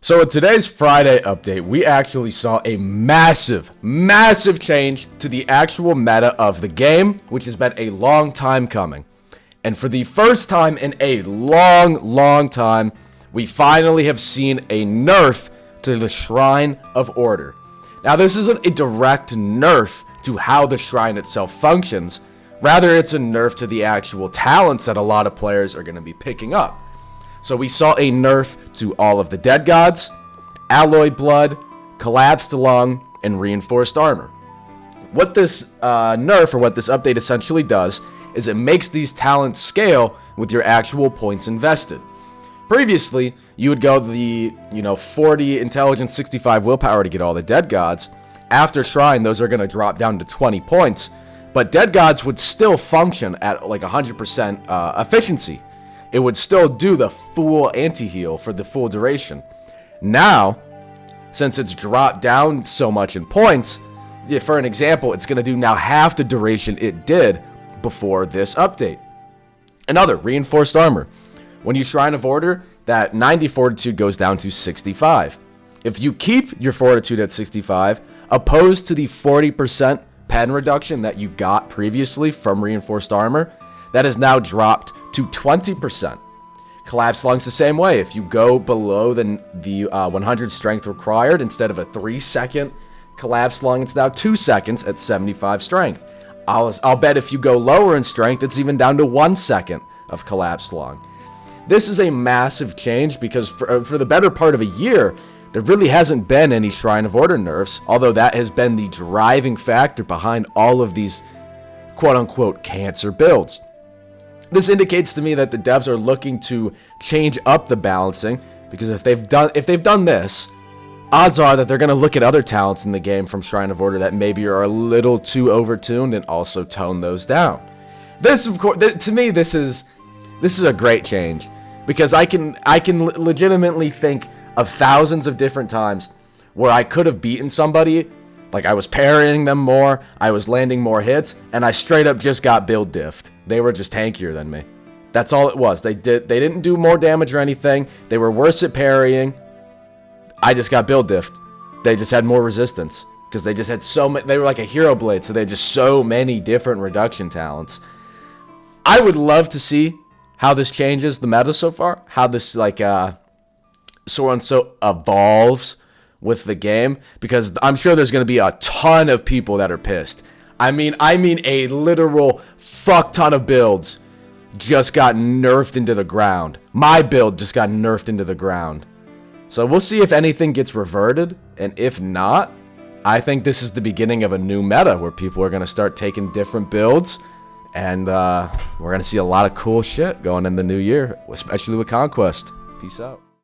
So in today's Friday update, we actually saw a massive change to the actual meta of the game, which has been a long time coming. And for the first time in a long time, we finally have seen a nerf to the Shrine of Order. Now, this isn't a direct nerf to how the shrine itself functions. Rather, it's a nerf to the actual talents that a lot of players are going to be picking up. So we saw a nerf to all of the Dead Gods, Alloy Blood, Collapsed Lung, and Reinforced Armor. What this nerf, or what this update essentially does, is it makes these talents scale with your actual points invested. Previously, you would go the 40 intelligence, 65 willpower to get all the Dead Gods. After Shrine, those are going to drop down to 20 points, but Dead Gods would still function at like 100% efficiency. It would still do the full anti-heal for the full duration. Now, since it's dropped down so much in points, for an example, it's going to do now half the duration it did before this update. Another, Reinforced Armor. When you Shrine of Order, that 90 fortitude goes down to 65. If you keep your fortitude at 65, opposed to the 40% pen reduction that you got previously from Reinforced Armor, that is now dropped to 20%. Collapsed Lung's the same way. If you go below the 100 strength required, instead of a 3-second Collapsed Lung, it's now 2 seconds at 75 strength. I'll bet if you go lower in strength, it's even down to 1 second of Collapsed Lung. This is a massive change because for the better part of a year, there really hasn't been any Shrine of Order nerfs, although that has been the driving factor behind all of these quote-unquote cancer builds. This indicates to me that the devs are looking to change up the balancing, because if they've done this, odds are that they're going to look at other talents in the game from Shrine of Order that maybe are a little too overtuned and also tone those down. This, of course, to me, this is a great change, because I can legitimately think of thousands of different times where I could have beaten somebody, like I was parrying them more, I was landing more hits, and I straight up just got build diffed. They were just tankier than me. That's all it was. They didn't do more damage or anything. They were worse at parrying. I just got build diffed. They just had more resistance because they just had so many. They were like a hero blade, so they had just so many different reduction talents. I would love to see how this changes the meta so far, how this so evolves with the game, because I'm sure there's going to be a ton of people that are pissed. I mean a literal fuck ton of builds just got nerfed into the ground. My build just got nerfed into the ground. So we'll see if anything gets reverted, and if not, I think this is the beginning of a new meta where people are going to start taking different builds, and we're going to see a lot of cool shit going in the new year, especially with Conquest. Peace out.